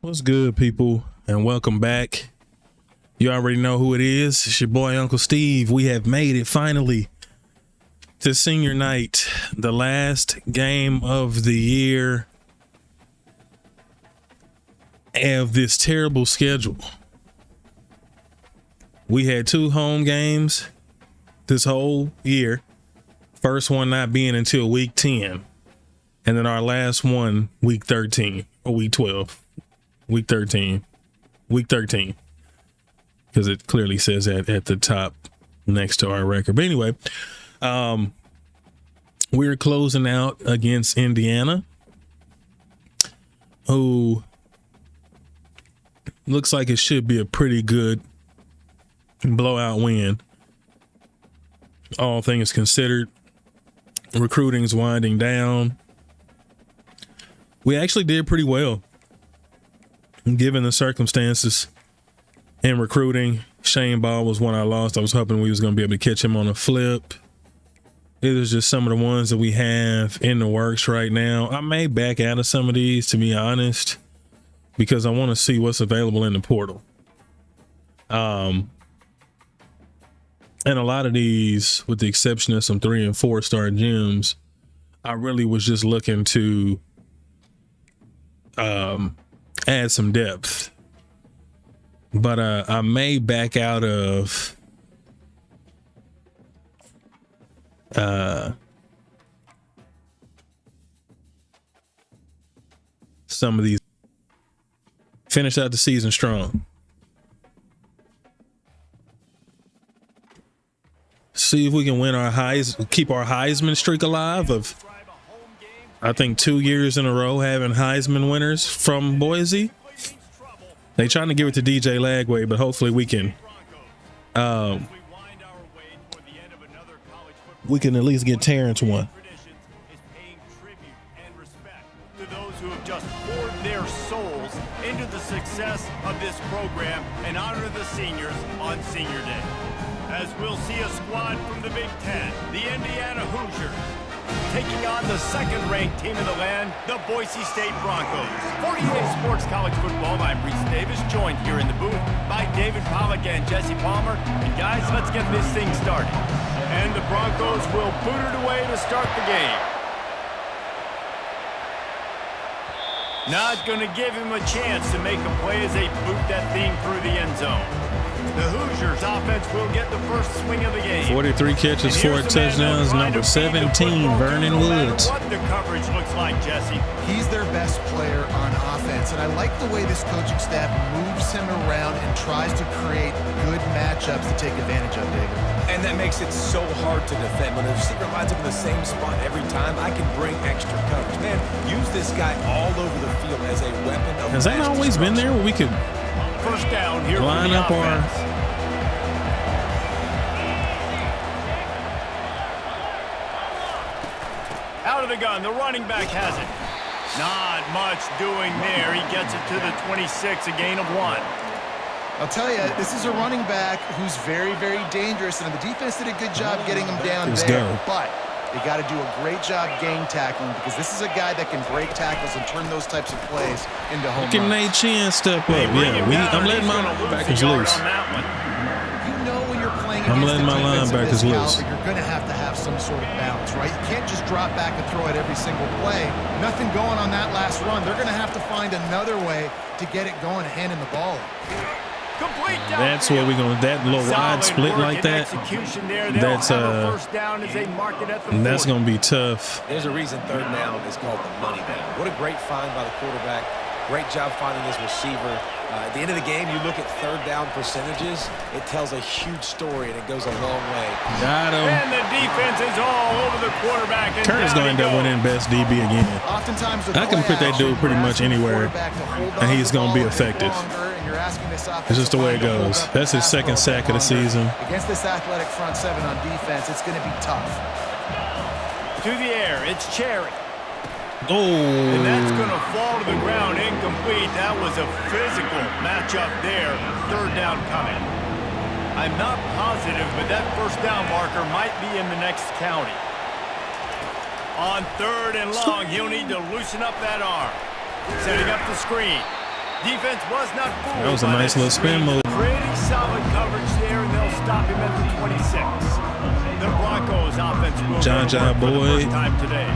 What's good, people, and welcome back. You already know who it is. It's your boy, Uncle Steve. We have made it finally to senior night, the last game of the year of this terrible schedule. We had 2 home games this whole year. First one not being until week 10. And then our last one, week 13 or week 12. Week 13, because it clearly says that at the top next to our record. But anyway, we're closing out against Indiana, who looks like it should be a pretty good blowout win. All things considered, recruiting's winding down. We actually did pretty well, given the circumstances in recruiting. Shane Ball was one I lost. I was hoping we was going to be able to catch him on a flip. It is just some of the ones that we have in the works right now. I may back out of some of these, to be honest, because I want to see what's available in the portal. And a lot of these, with the exception of some 3- and 4-star gems, I really was just looking to add some depth, but I may back out of some of these. Finish out the season strong. See if we can win our keep our Heisman streak alive of, I think, 2 years in a row having Heisman winners from Boise. They trying to give it to DJ Lagway, but hopefully we can at least get Terrence one. To those who have just poured their souls into the success of this program and honor the seniors on Senior Day. As we'll see a squad from the Big Ten, the Indiana Hoosiers, taking on the second-ranked team in the land, the Boise State Broncos. 48 Sports College Football, I'm Reese Davis, joined here in the booth by David Pollack and Jesse Palmer. And guys, let's get this thing started. And the Broncos will boot it away to start the game. Not going to give him a chance to make a play as they boot that thing through the end zone. The Hoosiers offense will get the first swing of the game. 43 catches, 4 touchdowns, number 17, Vernon Woods. What the coverage looks like, Jesse. He's their best player on offense, and I like the way this coaching staff moves him around and tries to create good matchups to take advantage of, David. And that makes it so hard to defend. When the receiver lines up in the same spot every time, I can bring extra coverage. Man, use this guy all over the field as a weapon of Has that always been there where we could first down here line up our... Out of the gun, the running back has it. Not much doing there. He gets it to the 26, a gain of 1. I'll tell you, this is a running back who's very, very dangerous, and the defense did a good job getting him down there. But they got to do a great job game tackling, because this is a guy that can break tackles and turn those types of plays into home runs. Look at Nate Chin step up. Yeah, I'm letting my linebackers loose. You know when you're playing I'm letting my linebackers loose. You're going to have some sort of balance, right? You can't just drop back and throw it every single play. Nothing going on that last run. They're going to have to find another way to get it going and handing the ball. That's what we're going to, that little wide split like that, that's going to be tough. There's a reason third down is called the money down. What a great find by the quarterback. Great job finding his receiver. At the end of the game, you look at third down percentages, it tells a huge story, and it goes a long way. Got him. And the defense is all over the quarterback. Turner's going to end up winning best DB again. I can put that dude pretty much anywhere, and he's going to be effective. It's just the way it goes. That's his second sack of the season. Against this athletic front seven on defense, it's going to be tough. To the air, it's Cherry. Oh. And that's going to fall to the ground incomplete. That was a physical matchup there. Third down coming. I'm not positive, but that first down marker might be in the next county. On third and long, he'll need to loosen up that arm. Setting up the screen. Defense was not fooled. That was a nice little spin move. Creating solid coverage there, and they'll stop him at the 26. The Broncos offense will John for the Boyd. first time today.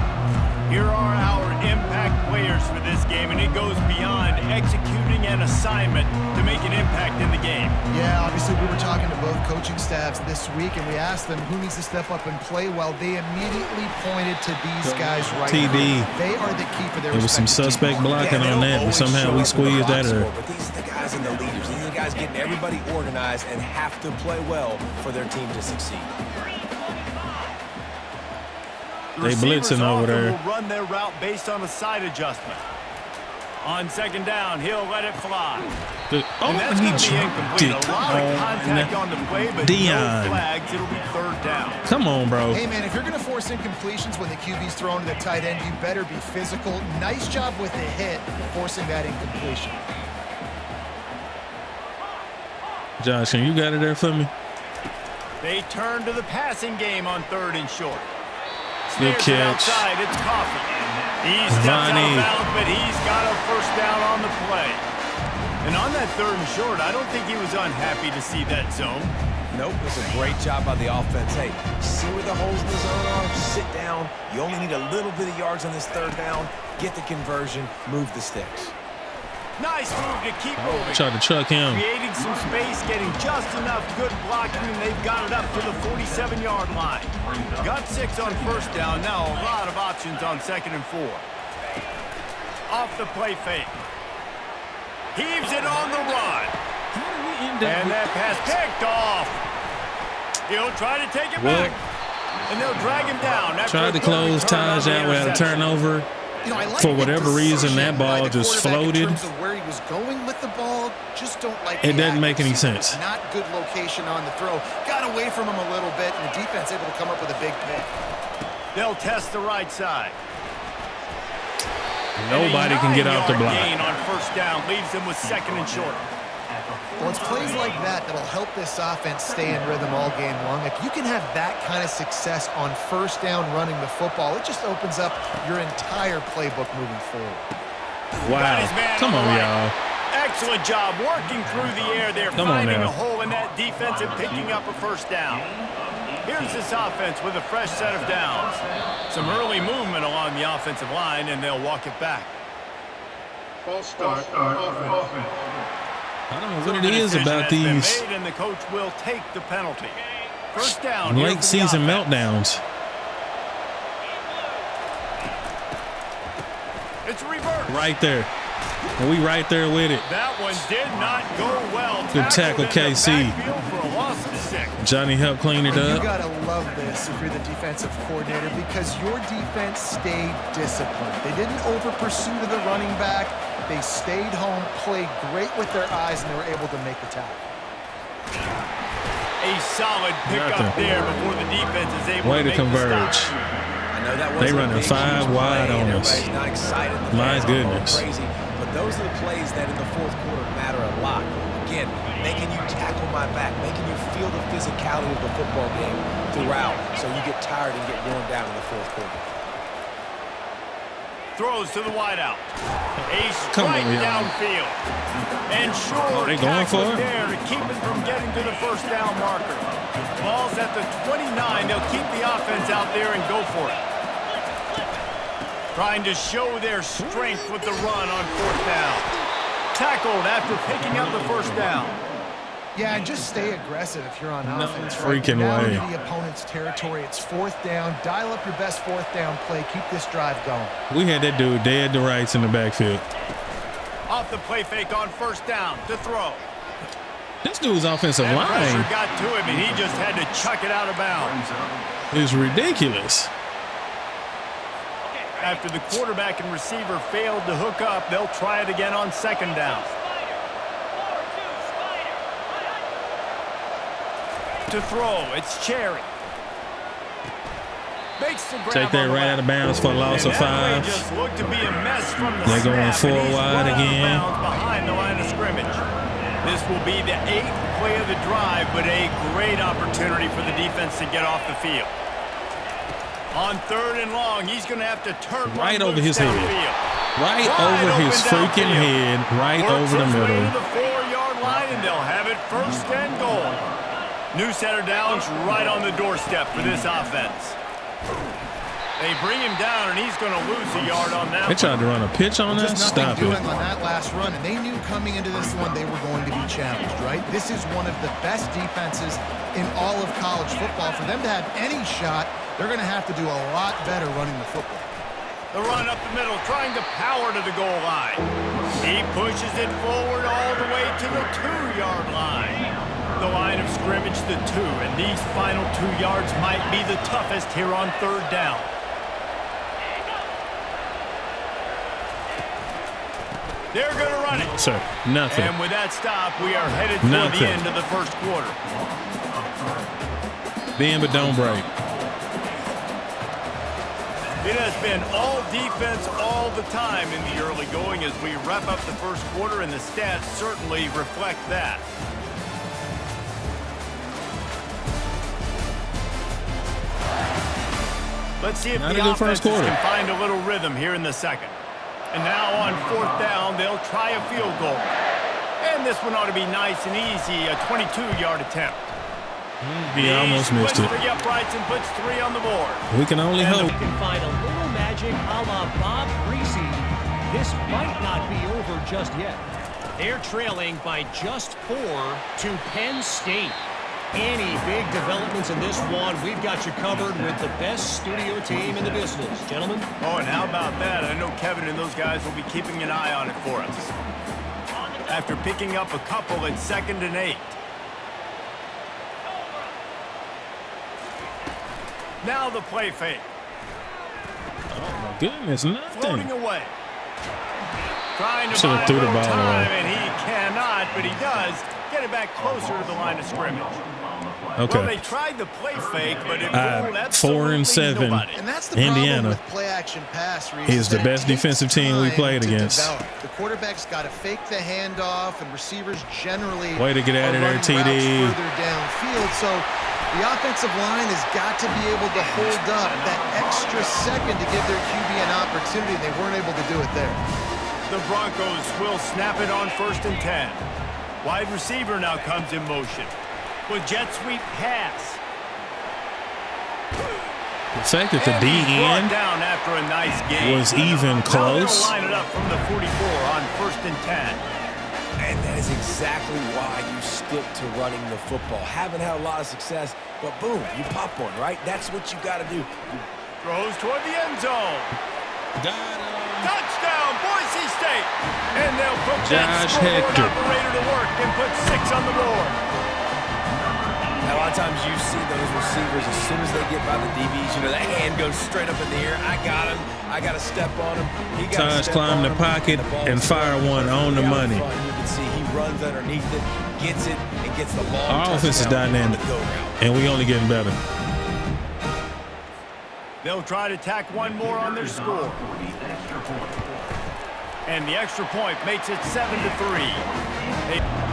Here are our impact players for this game, and it goes beyond executing an assignment to make an impact in the game. Yeah, obviously we were talking to both coaching staffs this week, and we asked them who needs to step up and play well. They immediately pointed to these guys right TD. now. They are the key for their There was some suspect blocking on that, but somehow we squeezed that out. But these are the guys and the leaders. These are the guys getting everybody organized and have to play well for their team to succeed. They blitzing over there. Will run their route based on a side adjustment. On second down, he'll let it fly. And that's going to be incomplete. A lot of contact on the play, but no flags. It'll be third down. Come on, bro. Hey, man, if you're going to force incompletions when the QB's thrown to the tight end, you better be physical. Nice job with the hit, forcing that incompletion. Josh, you got it there for me? They turn to the passing game on third and short. Good catch. Outside, it's Coffee. He steps out of bounds, but he's got a first down on the play. And on that third and short, I don't think he was unhappy to see that zone. Nope, it's a great job by the offense. Hey, see where the holes in the zone are? Sit down. You only need a little bit of yards on this third down. Get the conversion. Move the sticks. Nice move to keep moving. Tried to chuck him. Creating some space, getting just enough good blocking, and they've got it up to the 47-yard line. Got 6 on first down. Now a lot of options on second and 4. Off the play fake. Heaves it on the run. And that pass picked off. He'll try to take it back. And they'll drag him down. Tried to close ties out without a turnover. For whatever reason, that ball just floated. In terms of where he was going with the ball, just don't like it. Doesn't make any sense. Not good location on the throw. Got away from him a little bit, and the defense able to come up with a big pick. They'll test the right side. Nobody can get out the block. Gain on first down leaves them with second and short. Well, it's plays like that that'll help this offense stay in rhythm all game long. If you can have that kind of success on first down running the football, it just opens up your entire playbook moving forward. Wow. Come on, y'all. Excellent job working through the air there, finding a hole in that defense and picking up a first down. Here's this offense with a fresh set of downs. Some early movement along the offensive line, and they'll walk it back. False start offense. I don't know what it is about these and the coach will take the penalty. First down. Late season meltdowns. It's a reverse. Right there. And we right there with it. That one did not go well. Good tackle, KC. For a loss of 6. Johnny helped clean it up. You gotta love this if you're the defensive coordinator, because your defense stayed disciplined. They didn't over pursue to the running back. They stayed home, played great with their eyes, and they were able to make the tackle. A solid pickup there before the defense is able to make converge. They running 5 wide on us. My goodness. Crazy, but those are the plays that in the fourth quarter matter a lot. Again, making you tackle my back, making you feel the physicality of the football game throughout, so you get tired and get worn down in the fourth quarter. Throws to the wideout. A strike downfield. And short they going for it? There to keep it from getting to the first down marker. Ball's at the 29. They'll keep the offense out there and go for it. Trying to show their strength with the run on fourth down. Tackled after picking up the first down. Yeah, and just stay aggressive if you're on offense. Freaking now way. into the opponent's territory. It's fourth down. Dial up your best fourth down play. Keep this drive going. We had that dude dead to rights in the backfield. Off the play fake on first down to throw. This dude's offensive line Pressure got to him, and he just had to chuck it out of bounds. is ridiculous. After the quarterback and receiver failed to hook up, they'll try it again on second down. To throw, it's Cherry. Makes the grab. Take that right out of bounds for a loss of 5. Just looked to be a mess from the They're going snap, 4 and he's wide run out of again. bounds behind the line of scrimmage. This will be the 8th play of the drive, but a great opportunity for the defense to get off the field. On 3rd and long, he's going to have to turn right over his head. Right Wide over his open freaking downfield. head. Right Works over the his way middle. to the 4-yard line, and they'll have it 1st and goal. New set of downs right on the doorstep for this offense. They bring him down, and he's going to lose a yard on that. They tried to run a pitch on that. Just Stop nothing it. doing on that last run, and they knew coming into this one they were going to be challenged, right? This is one of the best defenses in all of college football. For them to have any shot, they're going to have to do a lot better running the football. The run up the middle, trying to power to the goal line. He pushes it forward all the way to the 2-yard line. The line of scrimmage, the 2, and these final 2 yards might be the toughest here on 3rd down. They're going to run it. Sir, nothing. And with that stop, we are headed for the end of the 1st quarter. Bend but don't break. It has been all defense all the time in the early going as we wrap up the 1st quarter, and the stats certainly reflect that. Let's see if the offense can find a little rhythm here in the 2nd. And now on 4th down, they'll try a field goal. And this one ought to be nice and easy, a 22-yard attempt. He almost missed it. For the uprights and puts 3 on the board. We can only hope. We can find a little magic a la Bob Greasy. This might not be over just yet. They're trailing by just 4 to Penn State. Any big developments in this one, we've got you covered with the best studio team in the business. Gentlemen? Oh, and how about that? I know Kevin and those guys will be keeping an eye on it for us. After picking up a couple at 2nd and 8. Now the play fake. Oh, my goodness, nothing. Floating away. Trying to Should've buy threw a the little ball time, away. and he cannot, but he does get it back closer to the line of scrimmage. Okay. Well, they tried the play fake, but it fooled 4 and 7. nobody. And that's the Indiana problem with play action pass, Reese, is the that it best takes defensive team we time played to against. develop. The quarterback's got to fake the handoff, and receivers generally Way to get out of there, are running TD. routes further downfield. So the offensive line has got to be able to hold up that extra second to give their QB an opportunity, and they weren't able to do it there. The Broncos will snap it on 1st and 10. Wide receiver now comes in motion with jet sweep pass. The fact that the DN down after a nice game. was even close. Now line it up from the 44 on 1st and 10. And that is exactly why you stick to running the football. Haven't had a lot of success, but boom, you pop one, right? That's what you got to do. Throws toward the end zone. Got him. Touchdown, Boise State. And they'll put that Josh scoreboard Hector. operator to work and put 6 on the board. Now, a lot of times you see those receivers, as soon as they get by the DBs, you know, that hand goes straight up in the air. I got him. I got to step on him. He got to Taj step climb on the him, pocket ball and is fire one on the out money. front. You can see he runs underneath it, gets it, and gets the long Our offense is touchdown on dynamic, the go route. and we only getting better. They'll try to tack one more on their score. And the extra point makes it 7-3.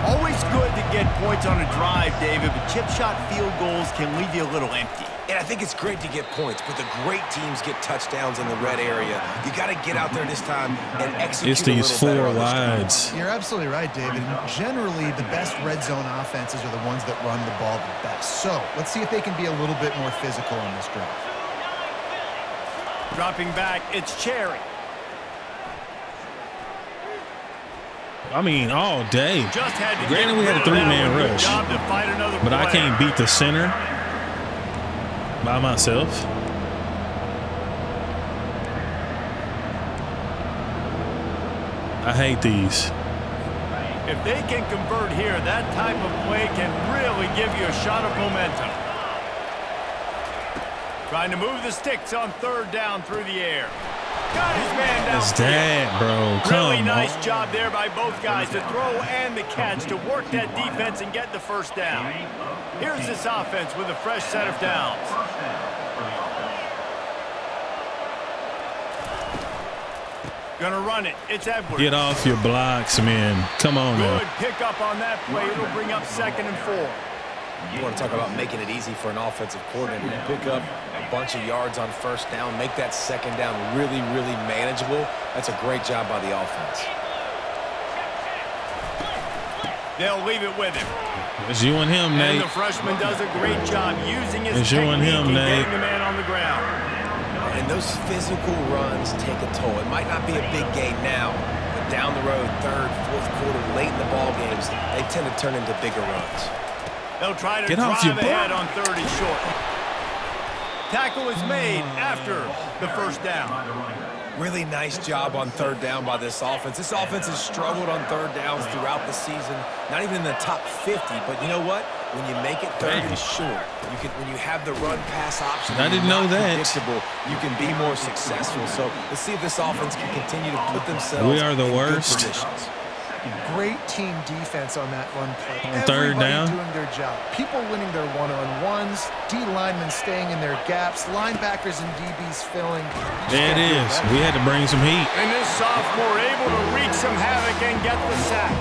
Always good to get points on a drive, David, but chip shot field goals can leave you a little empty. And I think it's great to get points, but the great teams get touchdowns in the red area. You got to get out there this time and execute It's these a little better 4 on this drive. wides. You're absolutely right, David. Generally, the best red zone offenses are the ones that run the ball the best. So let's see if they can be a little bit more physical on this drive. Dropping back, it's Cherry. I mean, all day. Just had to Granted, we had a 3-man rush, but I can't beat the center by myself. I hate these. If they can convert here, that type of play can really give you a shot of momentum. Trying to move the sticks on 3rd down through the air. Got his man down. What's that, bro? Come Really nice on. job there by both guys to throw and the catch to work that defense and get the 1st down. Here's this offense with a fresh set of downs. Gonna run it. It's Edwards. Get off your blocks, man. Come on now. Good pick up on that play. It'll bring up 2nd and 4. You want to talk about making it easy for an offensive coordinator. You pick up a bunch of yards on first down, make that second down really, really manageable. That's a great job by the offense. They'll leave it with him. It's you and him, Nate. And the freshman does a great job using his It's you and technique him, and Nate. getting the man on the ground. And those physical runs take a toll. It might not be a big gain now, but down the road, third, fourth quarter, late in the ball games, they tend to turn into bigger runs. They'll try to Get off drive your ahead butt. on 3rd and short. Tackle is made after the first down. Really nice job on 3rd down by this offense. This offense has struggled on 3rd downs throughout the season. Not even in the top 50, but you know what? When you make it 3rd and short, when you have the run-pass option, I didn't know that. Predictable, you can be more successful. So let's see if this offense can continue to put themselves We are the in good worst. positions. Great team defense on that run play. On 3rd down. Everybody doing their job. People winning their one-on-ones, D linemen staying in their gaps, linebackers and DBs filling. There it is. We had to bring some heat. And this sophomore able to wreak some havoc and get the sack.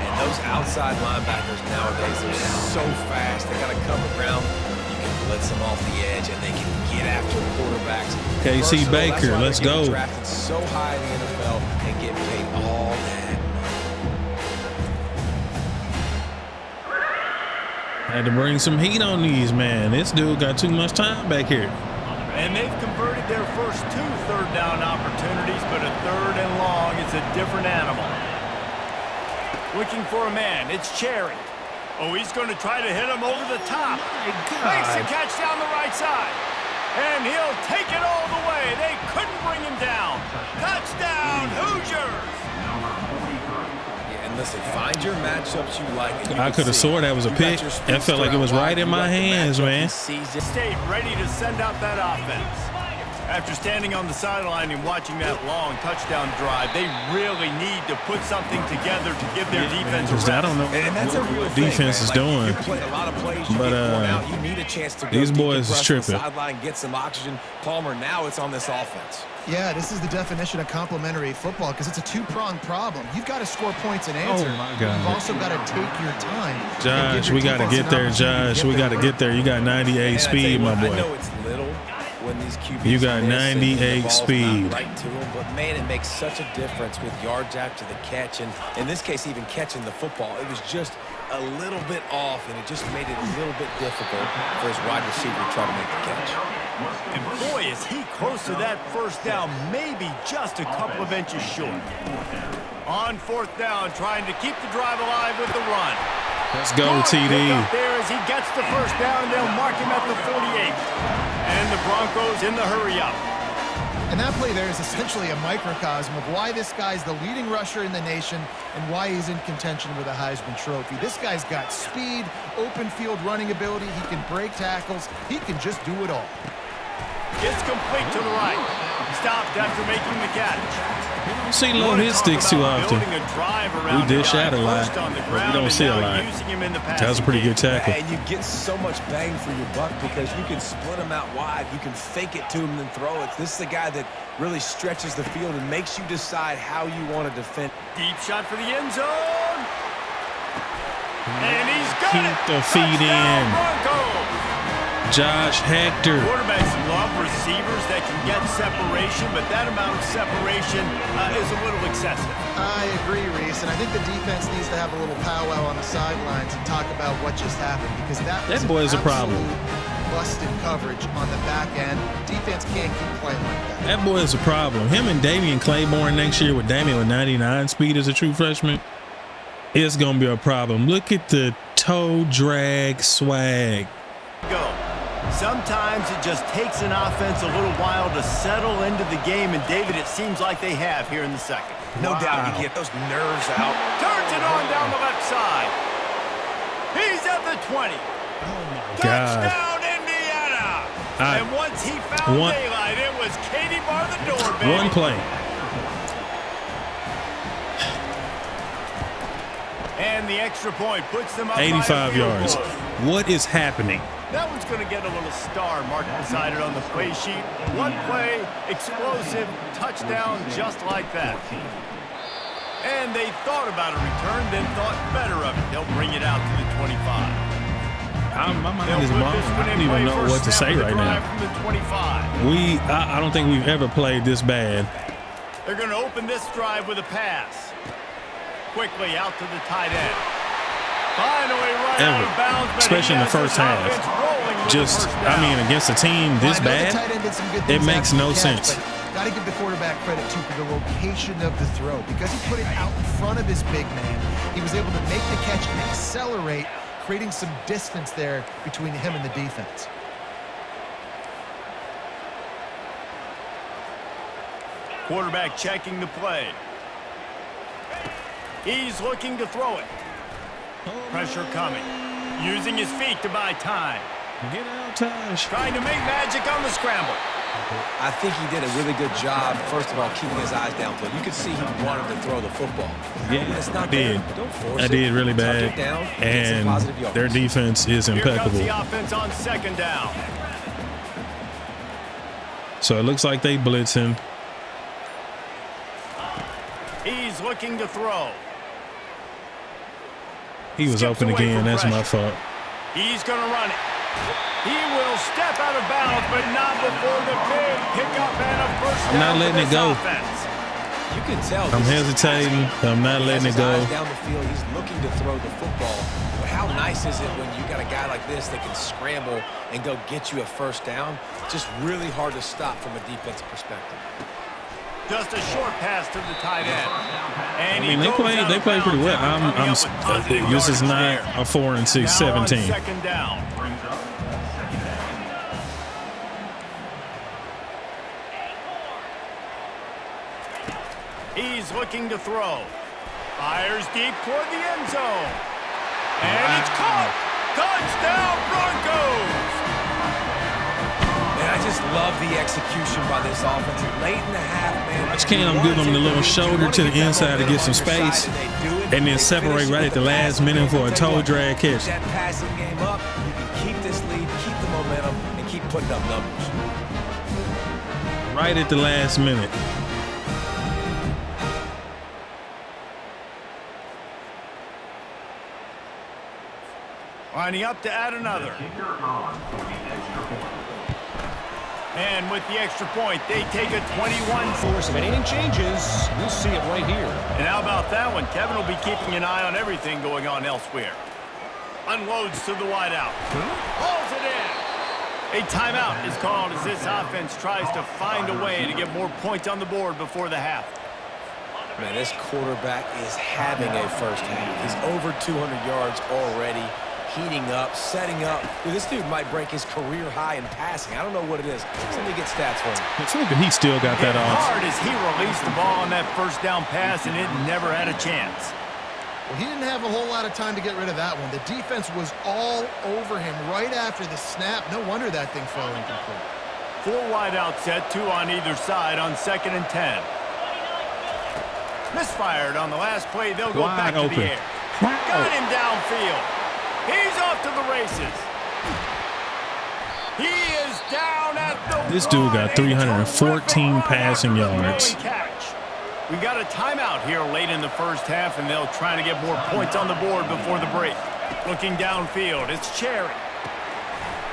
And those outside linebackers nowadays are so fast. They got to cover ground. You can blitz them off the edge, and they can get after quarterbacks. KC Versatile. Baker, That's why let's they're getting go. drafted so high in the NFL and get paid all that. Had to bring some heat on these, man. This dude got too much time back here. And they've converted their first 2 third down opportunities, but a 3rd and long is a different animal. Looking for a man. It's Cherry. Oh, he's going to try to hit him over the top. Makes a catch down the right side. And he'll take it all the way. They couldn't bring him down. Touchdown, Hoosiers. And listen, find your matchups you like. And you I can could have see swore that was a you pick. got your That felt like it was speedster out right in wide. my You got the hands, matchup man. he sees it. State ready to send out that offense. After standing on the sideline and watching that long touchdown drive, they really need to put something together to give their defense a rest. I don't know And that's a real what thing, defense man. is Like, doing. You play a lot of plays, you But, get worn out, you need a chance to go these boys is decompress tripping. the sideline, get some oxygen. Palmer, now it's on this offense. Yeah, this is the definition of complementary football because it's a two-pronged problem. You've got to score points and answer. Oh, my God. You've also got to take your time. and give Josh, your we got to defense get an there, opportunity to Josh. get We got to there. get there. You got 98 And I tell speed, you my what, I boy. know it's little when these QBs You got miss and the 98 ball's speed. not right to them, but man, it makes such a difference with yards after the catch, and in this case, even catching the football. It was just a little bit off, and it just made it a little bit difficult for his wide receiver to try to make the catch. And boy, is he close to that first down, maybe just a couple of inches short. On 4th down, trying to keep the drive alive with the run. Let's go, Good TD. pick up there as he gets the first down. They'll mark him at the 48. And the Broncos in the hurry-up. And that play there is essentially a microcosm of why this guy's the leading rusher in the nation and why he's in contention with a Heisman Trophy. This guy's got speed, open field running ability. He can break tackles. He can just do it all. It's complete to the right. Stopped after making the catch. We don't see low hit sticks too often. We dish out a lot, but we don't see a lot. That was a pretty good tackle. And you get so much bang for your buck because you can split them out wide. You can fake it to him and then throw it. This is the guy that really stretches the field and makes you decide how you want to defend. Deep shot for the end zone. And he's got Keep it. the feet in. Broncos. Josh Hector. Quarterbacks love receivers that can get separation, but that amount of separation is a little excessive. I agree, Reese, and I think the defense needs to have a little powwow on the sidelines and talk about what just happened because that boy is a problem. Busted coverage on the back end. Defense can't keep playing like that. That boy is a problem. Him and Damian Claiborne next year with Damian with 99 speed as a true freshman, it's going to be a problem. Look at the toe drag swag. Go. Sometimes it just takes an offense a little while to settle into the game, and David, it seems like they have here in the second. No doubt you get those nerves out. Turns it on down the left side. He's at the 20. Oh, my God. Touchdown, Indiana. And once he found daylight, it was Katie bar the door, baby. One play. And the extra point puts them up 85 by a field yards. goal. What is happening? That one's going to get a little star marked beside it on the play sheet. One play, explosive, touchdown just like that. And they thought about a return, then thought better of it. They'll bring it out to the 25. My mind is blown. I don't even know what to say right now. I don't think we've ever played this bad. They're going to open this drive with a pass. Quickly out to the tight end. Finally right out of bounds, especially in the first half. I mean, against a team this bad, it makes no sense. Got to give the quarterback credit, too, for the location of the throw. Because he put it out in front of his big man, he was able to make the catch and accelerate, creating some distance there between him and the defense. Quarterback checking the play. He's looking to throw it. Pressure coming. Using his feet to buy time. Get out, Taj. Trying to make magic on the scramble. I think he did a really good job, first of all, keeping his eyes downfield. You could see he wanted to throw the football. Yeah, it's not I did. There. Don't force I did really bad. Down, and their defense is impeccable. Here comes the offense on second down. So it looks like they blitz him. He's looking to throw. He was open again. That's my fault. He's going to run it. He will step out of bounds, but not before the big pickup and a first down. I'm not letting it go. Offense. You can tell. I'm hesitating. I'm not letting it go. Down the field, he's looking to throw the football. But how nice is it when you got a guy like this that can scramble and go get you a first down? Just really hard to stop from a defensive perspective. Just a short pass to the tight end. And I mean, they play pretty well. This is not a 4-6, 17. Second down. He's looking to throw. Fires deep toward the end zone. And it's caught. Touchdown Broncos. Man, I just love the execution by this offense. Late in the half, man. I just can't give them the little shoulder to the inside to get some space and then separate right at the last minute for a toe drag catch. That passing game up, you can keep this lead, keep the momentum, and keep putting up numbers. Right at the last minute. Lining up to add another. And with the extra point, they take a 21. Force if anything changes, you'll see it right here. And how about that one? Kevin will be keeping an eye on everything going on elsewhere. Unloads to the wideout. Hauls it in. A timeout is called as this offense tries to find a way to get more points on the board before the half. Man, this quarterback is having a first half. He's over 200 yards already. Heating up, setting up. Dude, this dude might break his career high in passing. I don't know what it is. Somebody get stats for him. It's like he still got that off. Hard as he released the ball on that first down pass, and it never had a chance. Well, he didn't have a whole lot of time to get rid of that one. The defense was all over him right after the snap. No wonder that thing fell incomplete. 4 wide out set, 2 on either side on 2nd and 10. Misfired on the last play. They'll go back to the air. Got him downfield. He's off to the races. He is down at the This dude got 314 passing yards. We got a timeout here late in the first half, and they'll try to get more points on the board before the break. Looking downfield, it's Cherry.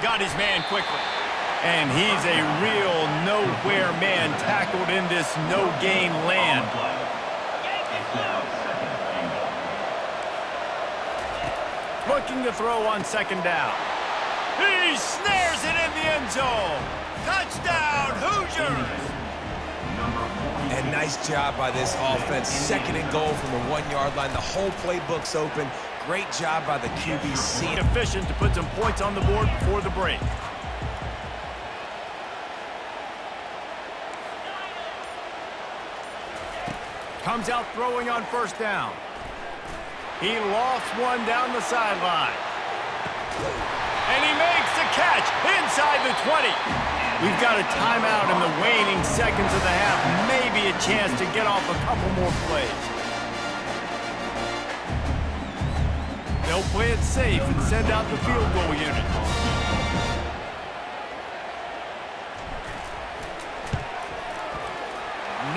Got his man quickly. And he's a real nowhere man tackled in this no-gain land. Looking to throw on 2nd down. He snares it in the end zone. Touchdown, Hoosiers! And nice job by this offense. 2nd and goal from the 1-yard line. The whole playbook's open. Great job by the QB. Efficient to put some points on the board before the break. Comes out throwing on 1st down. He lofts one down the sideline. And he makes the catch inside the 20. We've got a timeout in the waning seconds of the half. Maybe a chance to get off a couple more plays. They'll play it safe and send out the field goal unit.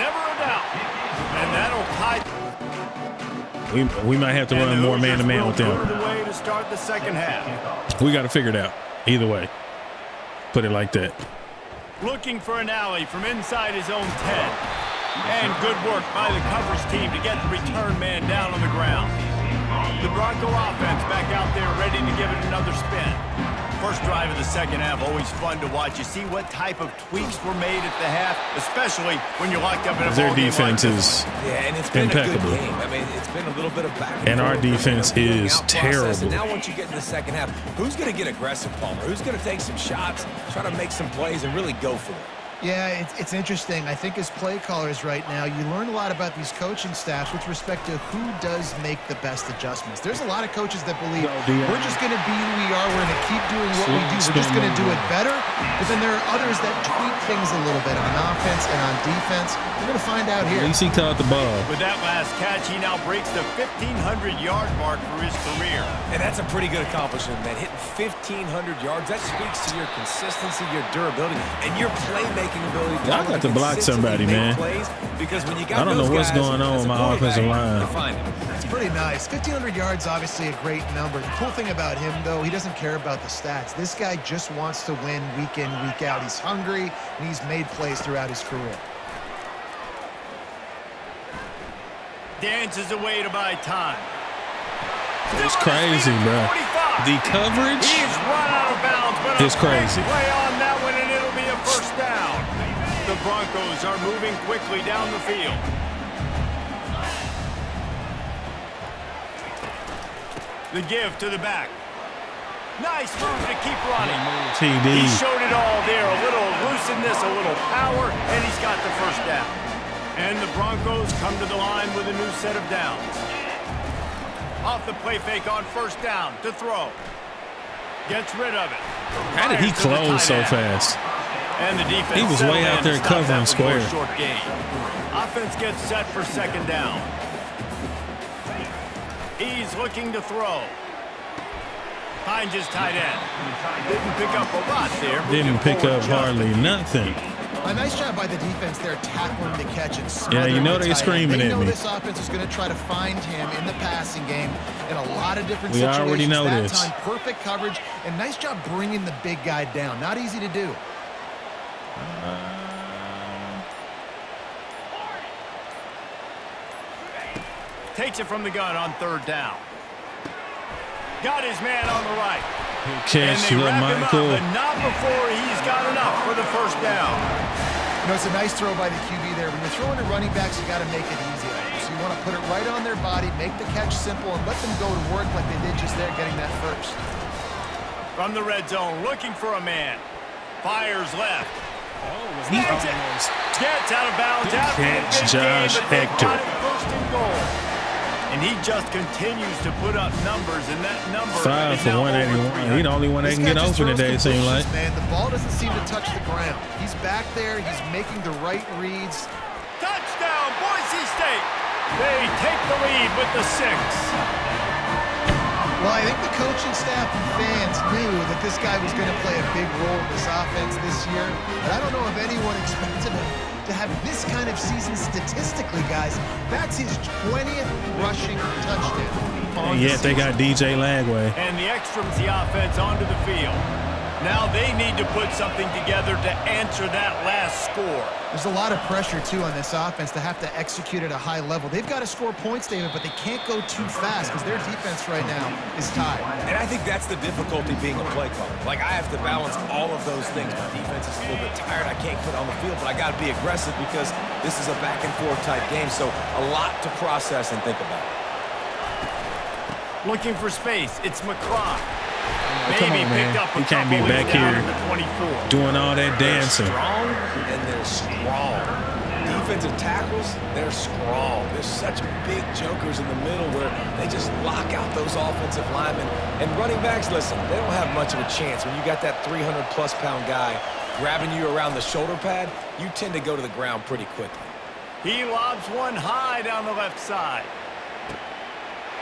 Never a doubt. And that'll tie. We might have to run more man-to-man with them. Away to start the second half. We got to figure it out. Either way, put it like that. Looking for an alley from inside his own 10. And good work by the coverage team to get the return man down on the ground. The Bronco offense back out there ready to give it another spin. First drive of the second half, always fun to watch. You see what type of tweaks were made at the half, especially when you're locked up in a ball Their game defense like is and it's been impeccable. A good game. I mean, it's been a little bit of back and our forth, defense is terrible. And now once you get in the second half, who's going to get aggressive, Palmer? Who's going to take some shots, try to make some plays, and really go for it? Yeah, it's interesting. I think as play callers right now, you learn a lot about these coaching staffs with respect to who does make the best adjustments. There's a lot of coaches that believe we're just going to be who we are. We're going to keep doing what we do. We're just going to do it better. But then there are others that tweak things a little bit on offense and on defense. We're going to find out here. At least he caught the ball. With that last catch, he now breaks the 1,500-yard mark for his career. And that's a pretty good accomplishment, man. Hitting 1,500 yards, that speaks to your consistency, your durability, and your playmaking ability. Y'all got to block somebody, man. Because when you got I don't know what's going on with my offensive line. It's pretty nice. 1,500 yards, obviously a great number. The cool thing about him, though, he doesn't care about the stats. This guy just wants to win week in, week out. He's hungry, and he's made plays throughout his career. Dances away to buy time. It's crazy, bro. The coverage He's run out of bounds, but is crazy. Play on that one, and it'll be a first down. The Broncos are moving quickly down the field. The give to the back. Nice move to keep running. TD. He showed it all there. A little elusiveness, a little power, and he's got the first down. And the Broncos come to the line with a new set of downs. Off the play fake on first down to throw. Gets rid of it. How did he close so fast? And the defense. He was way out there covering square. Short gain. Offense gets set for second down. He's looking to throw. Finds his tight end. Didn't pick up a lot there. Didn't pick up hardly nothing. A nice job by the defense there, tackling the catch and Yeah, you know the they're screaming they at know me. This offense is going to try to find him in the passing game in a lot of different We situations. already know that this. time, perfect coverage, and nice job bringing the big guy down. Not easy to do. Takes it from the gun on third down. Got his man on the right. Catch, and they wrap him Michael. up, but not before he's got enough for the first down. You know, it's a nice throw by the QB there. When you're throwing to running backs, you got to make it easy. So you want to put it right on their body, make the catch simple, and let them go to work like they did just there, getting that first. From the red zone, looking for a man. Fires left. He Gets out of bounds. Catch Josh Hector. First and goal. And he just continues to put up numbers, and that number 5 is for now 181. He the only one that This can guy get just open throws today, it seems like. completions, man, the ball doesn't seem to touch the ground. He's back there. He's making the right reads. Touchdown, Boise State. They take the lead with the 6. Well, I think the coaching staff and fans knew that this guy was going to play a big role in this offense this year. But I don't know if anyone expected him to have this kind of season statistically, guys. That's his 20th rushing touchdown. And yet they got DJ Lagway. And the extra the offense onto the field. Now they need to put something together to answer that last score. There's a lot of pressure, too, on this offense to have to execute at a high level. They've got to score points, David, but they can't go too fast because their defense right now is tied. And I think that's the difficulty being a play caller. Like, I have to balance all of those things. My defense is a little bit tired. I can't put on the field, but I got to be aggressive because this is a back-and-forth type game. So a lot to process and think about. Looking for space. It's McCry. Come on, man. He can't be back here doing all that dancing. They're strong, and they're strong. Defensive tackles, they're strong. There's such big jokers in the middle where they just lock out those offensive linemen. And running backs, listen, they don't have much of a chance. When you got that 300-plus pound guy grabbing you around the shoulder pad, you tend to go to the ground pretty quickly. He lobs one high down the left side.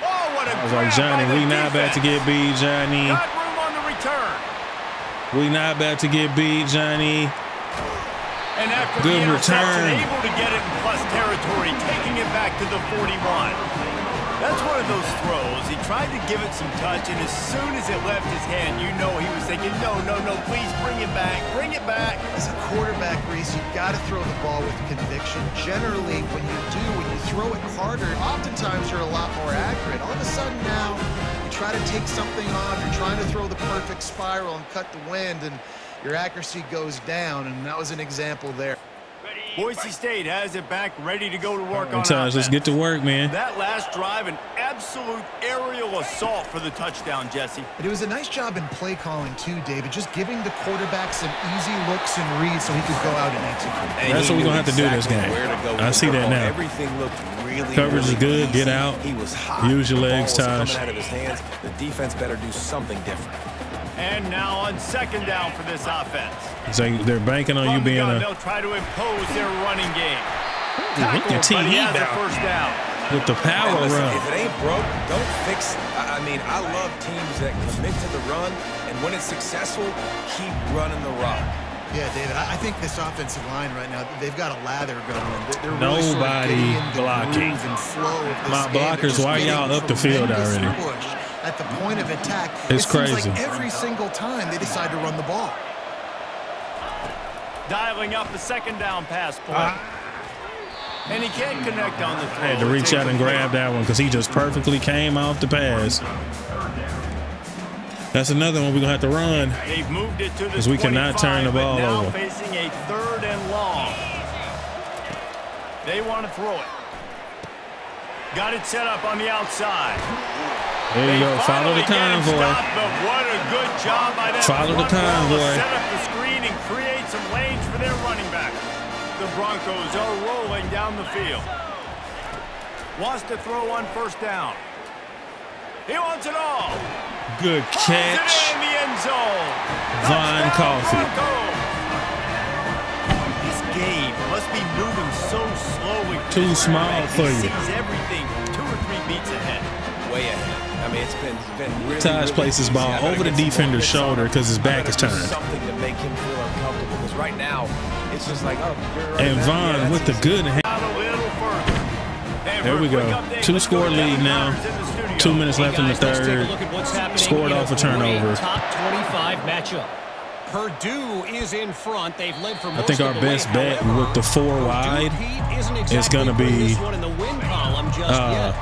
Oh, what a I was like, Johnny, we not about to get beat, Johnny. Got room on the return. We not about to get beat, Johnny. And after Good the interception, return. able to get it in plus territory, taking it back to the 41. That's one of those throws. He tried to give it some touch, and as soon as it left his hand, you know he was thinking, no, please bring it back, bring it back. As a quarterback, Reese, you've got to throw the ball with conviction. Generally, when you throw it harder, oftentimes you're a lot more accurate. All of a sudden now, you try to take something off, you're trying to throw the perfect spiral and cut the wind, and your accuracy goes down, and that was an example there. Boise State has it back, ready to go to work on Sometimes let's get to work, man. That last drive, an absolute aerial assault for the touchdown, Jesse. But it was a nice job in play calling too, David, just giving the quarterback some easy looks and reads so he could go out and execute. And that's what we're going to have to do this game. I see that now. Everything looked really, Coverage is good. easy. Get out. He was hot. Use your The ball legs, was coming Taj. out of his hands. The defense better do something different. And now on second down for this offense. So they're banking on you From the being gun, a they'll try to impose their running game. look at Tackle, but he TE has a down. first down. with the power And listen, run. if it ain't broke, don't fix it. I mean, I love teams that commit to the run, and when it's successful, keep running the rock. Yeah, David, I think this offensive line right now, they've got a lather going. They're really sort of Nobody getting in the blocking. groove and flow of this My game. They're blockers, just why y'all getting up the field tremendous already? push at the point of attack. It's it seems crazy. like every single time they decide to run the ball. Dialing up the second down pass play. And he can't connect on the throw. I had to reach out and grab that one because he just perfectly came off the pass. That's another one we're going to have to run. They've moved it to the 'Cause we cannot turn the 25, ball but now over. facing a third and long. They want to throw it. Got it set up on the outside. There you go. Follow the convoy. But what a good job by them. Follow the convoy. Set up the screen and create some lanes for their running back. The Broncos are rolling down the field. Wants to throw on first down. He wants it all. Good Throws catch. it in the end zone. Von Touchdown, Coffey. Broncos. This game must be moving so slowly. for Too this small quarterback. for He you. sees everything 2 or 3 beats ahead. Way ahead. I mean, it's been really, Taj really places easy. ball I better over the get some more defender's hits on shoulder him. 'cause his I back better is do turned. Something to make him feel uncomfortable. Because right now, it's just like, oh, you're right. And Von with the good hand. Out a little further. And There for a we go. quick update, 2 let's go score to lead Danny now. Myers in the studio. 2 minutes left in the Guys, let's take a third. look at what's happening Scored in off a great turnover. Top 25 matchup. Purdue is in front. They've led for most think of our the best way. bet However, with the 4 Purdue, wide Pete, isn't is exactly gonna putting be, this one in the win column just yet.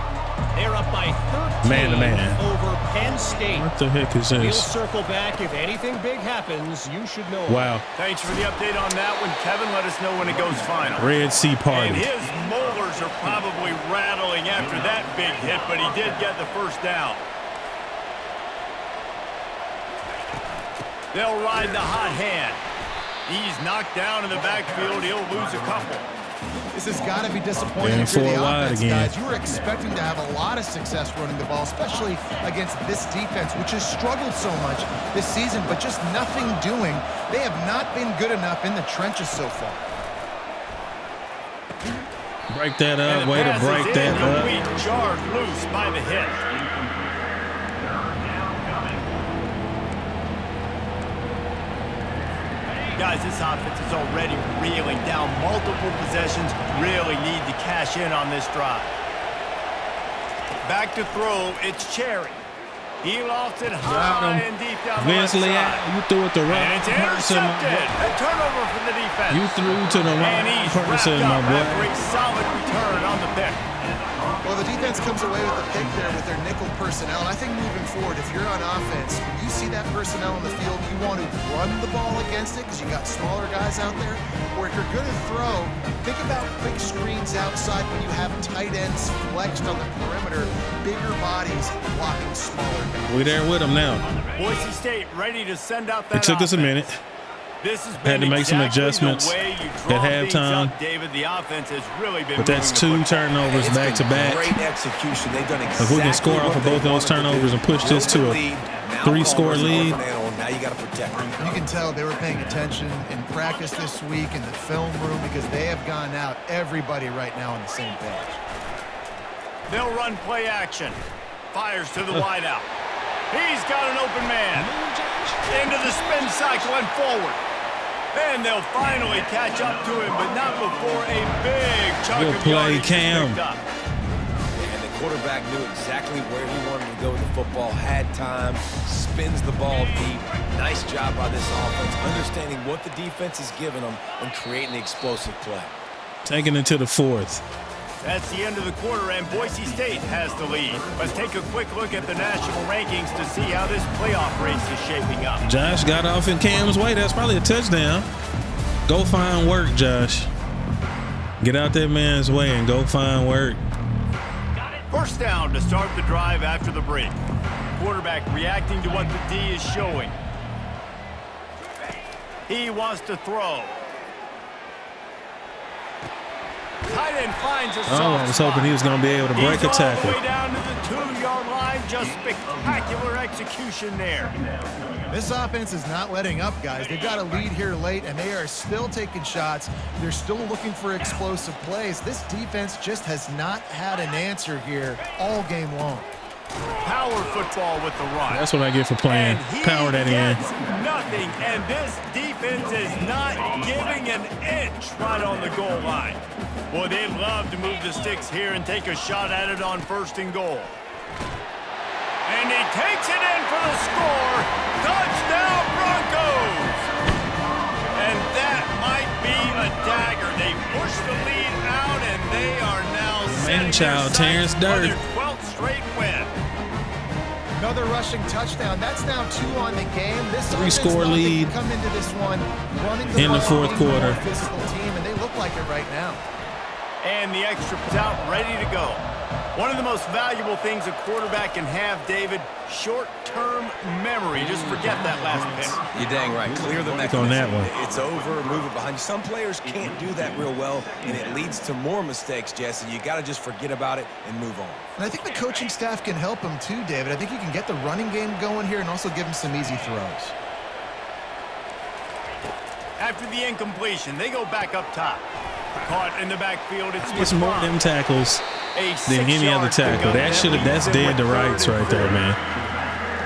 They're up by 13 man-to-man. over Penn State. What the heck is We'll this? circle back. If anything big happens, you should know. Wow. Thanks for the update on that one. Kevin, let us know when it goes final. Red Sea And party. his molars are probably rattling after that big hit, but he did get the first down. They'll ride the hot hand. He's knocked down in the backfield. He'll lose a couple. This has got to be disappointing And if you're the 4 wide offense, again. guys. You were expecting to have a lot of success running the ball, especially against this defense, which has struggled so much this season, but just nothing doing. They have not been good enough in the trenches so far. Break that And up. the Way to pass break is that up. incomplete, jarred loose by the hit. Guys, this offense is already reeling down multiple possessions. Really need to cash in on this drive. Back to throw, it's Cherry. He lofts it high and deep down the left Vince Leal, side. you threw it the And wrong it's person, my intercepted. boy. A turnover for the defense. You threw to the And wrong he's person, wrapped my up after boy. a solid return on the pick. Well, the defense comes away with the pick there with their nickel personnel. And I think moving forward, if you're on offense, when you see that personnel on the field, you want to run the ball against it because you got smaller guys out there. Or if you're going to throw, think about quick screens outside when you have tight ends flexed on the perimeter, bigger bodies blocking smaller guys. We there with him now. Boise State ready to send out that It took us a offense. minute. This has Had been to make some exactly adjustments the way you draw at things halftime. up, David. The offense has really been But that's moving 2 the football. turnovers It's back to been back. Great execution. They've done exactly If we can score off what of they both those wanted to turnovers do. and push this to a Lead. Now 3-score Palmer's an lead. orphan animal. Now you got to protect him. You can tell they were paying attention in practice this week in the film room because they have gone out, everybody right now on the same page. They'll run play action. Fires to the wideout. He's got an open man. Into the spin cycle and forward. And they'll finally catch up to him, but not before a big chunk of yardage is picked up. And the quarterback knew exactly where he wanted to go with the football, had time, spins the ball deep. Nice job by this offense, understanding what the defense is giving them and creating the explosive play. Taking it to the fourth. That's the end of the quarter, and Boise State has the lead. Let's take a quick look at the national rankings to see how this playoff race is shaping up. Josh got off in Cam's way. That's probably a touchdown. Go find work, Josh. Get out that man's way and go find work. First down to start the drive after the break. Quarterback reacting to what the D is showing. He wants to throw. Tight end finds a soft I was hoping he was going to be able to break a tackle. All the way down to the 2-yard line. Just spectacular execution there. This offense is not letting up, guys. They've got a lead here late, and they are still taking shots. They're still looking for explosive plays. This defense just has not had an answer here all game long. Power football with the run. That's what I get for playing. Power that in. Nothing, and this defense is not giving an inch right on the goal line. Boy, they'd love to move the sticks here and take a shot at it on 1st and goal. And he takes it in for the score. Touchdown, Broncos! And that might be a dagger. They push the lead out, and they are now setting Man-child, Terrence Dirt. their 12th straight win. Another rushing touchdown. That's now 2 on the game. This 3-score lead come into this one running in the fourth quarter. Physical team, and they look like it right now. And the extra out, ready to go. One of the most valuable things a quarterback can have, David, short-term memory. Just forget that last pick. You're dang right. Clear the mechanism. On that one. It's over. Move it behind you. Some players can't do that real well, and it leads to more mistakes, Jesse. You got to just forget about it and move on. And I think the coaching staff can help him too, David. I think you can get the running game going here and also give him some easy throws. After the incompletion, they go back up top. Caught in the backfield. It's more of them tackles than any other tackle. That's dead to rights right there, man.